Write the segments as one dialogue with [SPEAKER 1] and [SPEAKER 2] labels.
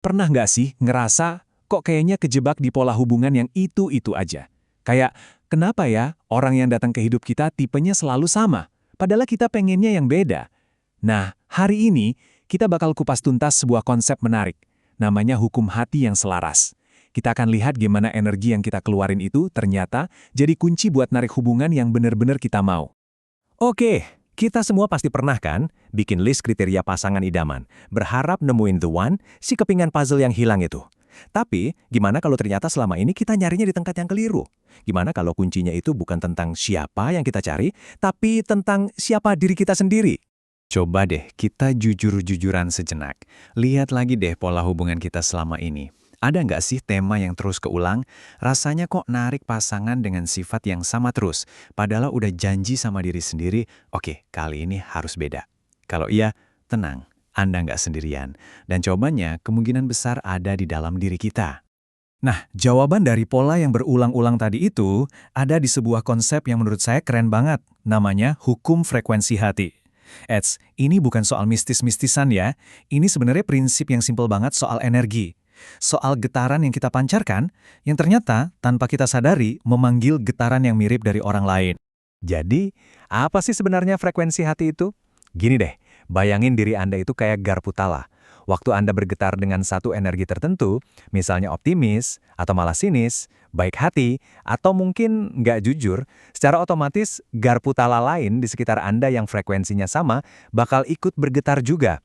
[SPEAKER 1] Pernah nggak sih ngerasa kok kayaknya kejebak di pola hubungan yang itu-itu aja? Kayak, kenapa ya orang yang datang ke hidup kita tipenya selalu sama? Padahal kita pengennya yang beda. Nah, hari ini kita bakal kupas tuntas sebuah konsep menarik. Namanya hukum hati yang selaras. Kita akan lihat gimana energi yang kita keluarin itu ternyata jadi kunci buat narik hubungan yang benar-benar kita mau.
[SPEAKER 2] Oke, kita semua pasti pernah kan bikin list kriteria pasangan idaman, berharap nemuin the one, si kepingan puzzle yang hilang itu. Tapi, gimana kalau ternyata selama ini kita nyarinya di tempat yang keliru? Gimana kalau kuncinya itu bukan tentang siapa yang kita cari, tapi tentang siapa diri kita sendiri? Coba deh kita jujur-jujuran sejenak. Lihat lagi deh pola hubungan kita selama ini. Ada nggak sih tema yang terus keulang? Rasanya kok narik pasangan dengan sifat yang sama terus. Padahal udah janji sama diri sendiri, oke, kali ini harus beda. Kalau iya, tenang, Anda nggak sendirian. Dan jawabannya kemungkinan besar ada di dalam diri kita. Nah, jawaban dari pola yang berulang-ulang tadi itu ada di sebuah konsep yang menurut saya keren banget. Namanya hukum frekuensi hati. Ini bukan soal mistis-mistisan ya. Ini sebenarnya prinsip yang simpel banget soal energi. Soal getaran yang kita pancarkan, yang ternyata tanpa kita sadari memanggil getaran yang mirip dari orang lain. Jadi, apa sih sebenarnya frekuensi hati itu? Gini deh, bayangin diri Anda itu kayak garpu tala. Waktu Anda bergetar dengan satu energi tertentu, misalnya optimis, atau malah sinis, baik hati, atau mungkin nggak jujur, secara otomatis garpu tala lain di sekitar Anda yang frekuensinya sama bakal ikut bergetar juga.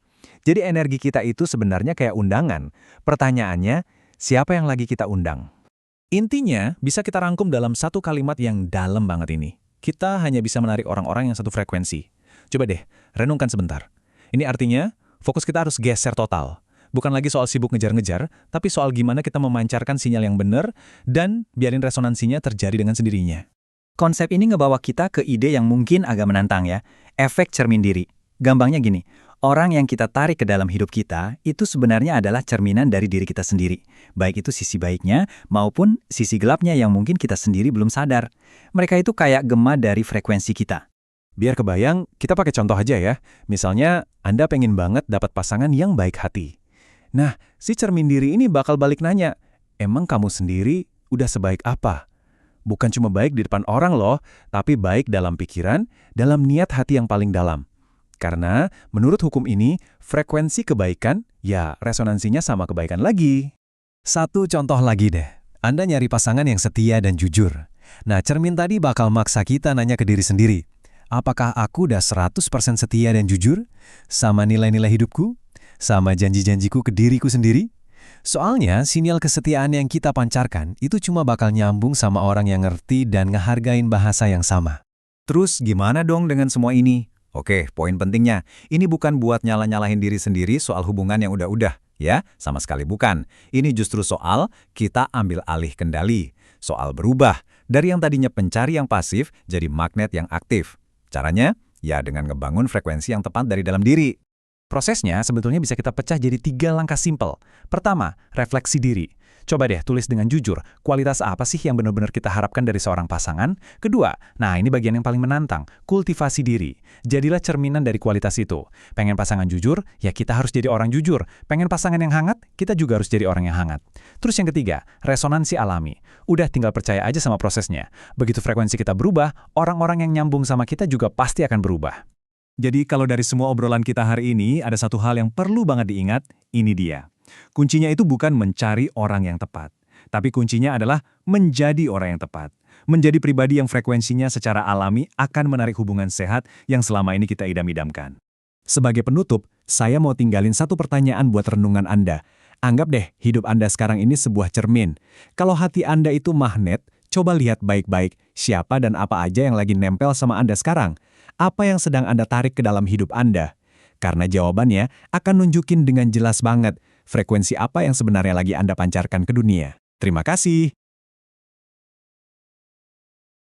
[SPEAKER 2] Jadi energi kita itu sebenarnya kayak undangan. Pertanyaannya, siapa yang lagi kita undang? Intinya, bisa kita rangkum dalam satu kalimat yang dalam banget ini. Kita hanya bisa menarik orang-orang yang satu frekuensi. Coba deh, renungkan sebentar. Ini artinya, fokus kita harus geser total. Bukan lagi soal sibuk ngejar-ngejar, tapi soal gimana kita memancarkan sinyal yang benar dan biarin resonansinya terjadi dengan sendirinya.
[SPEAKER 3] Konsep ini ngebawa kita ke ide yang mungkin agak menantang ya, efek cermin diri. Gampangnya gini, orang yang kita tarik ke dalam hidup kita itu sebenarnya adalah cerminan dari diri kita sendiri. Baik itu sisi baiknya maupun sisi gelapnya yang mungkin kita sendiri belum sadar. Mereka itu kayak gema dari frekuensi kita.
[SPEAKER 2] Biar kebayang, kita pakai contoh aja ya. Misalnya, Anda pengen banget dapat pasangan yang baik hati. Nah, si cermin diri ini bakal balik nanya, emang kamu sendiri udah sebaik apa? Bukan cuma baik di depan orang loh, tapi baik dalam pikiran, dalam niat hati yang paling dalam. Karena menurut hukum ini, frekuensi kebaikan, ya resonansinya sama kebaikan lagi. Satu contoh lagi deh, Anda nyari pasangan yang setia dan jujur. Nah, cermin tadi bakal maksa kita nanya ke diri sendiri, apakah aku udah 100% setia dan jujur? Sama nilai-nilai hidupku? Sama janji-janjiku ke diriku sendiri? Soalnya, sinyal kesetiaan yang kita pancarkan itu cuma bakal nyambung sama orang yang ngerti dan ngehargain bahasa yang sama. Terus gimana dong dengan semua ini? Oke, poin pentingnya, ini bukan buat nyala-nyalahin diri sendiri soal hubungan yang udah-udah, ya, sama sekali bukan. Ini justru soal kita ambil alih kendali, soal berubah, dari yang tadinya pencari yang pasif jadi magnet yang aktif. Caranya, ya dengan ngebangun frekuensi yang tepat dari dalam diri. Prosesnya sebetulnya bisa kita pecah jadi 3 langkah simpel. Pertama, refleksi diri. Coba deh tulis dengan jujur, kualitas apa sih yang benar-benar kita harapkan dari seorang pasangan? Kedua, nah ini bagian yang paling menantang, kultivasi diri. Jadilah cerminan dari kualitas itu. Pengen pasangan jujur, ya kita harus jadi orang jujur. Pengen pasangan yang hangat, kita juga harus jadi orang yang hangat. Terus yang ketiga, resonansi alami. Udah tinggal percaya aja sama prosesnya. Begitu frekuensi kita berubah, orang-orang yang nyambung sama kita juga pasti akan berubah. Jadi kalau dari semua obrolan kita hari ini, ada satu hal yang perlu banget diingat, ini dia. Kuncinya itu bukan mencari orang yang tepat, tapi kuncinya adalah menjadi orang yang tepat. Menjadi pribadi yang frekuensinya secara alami akan menarik hubungan sehat yang selama ini kita idam-idamkan. Sebagai penutup, saya mau tinggalin satu pertanyaan buat renungan Anda. Anggap deh hidup Anda sekarang ini sebuah cermin. Kalau hati Anda itu magnet, coba lihat baik-baik siapa dan apa aja yang lagi nempel sama Anda sekarang. Apa yang sedang Anda tarik ke dalam hidup Anda? Karena jawabannya akan nunjukin dengan jelas banget frekuensi apa yang sebenarnya lagi Anda pancarkan ke dunia. Terima kasih.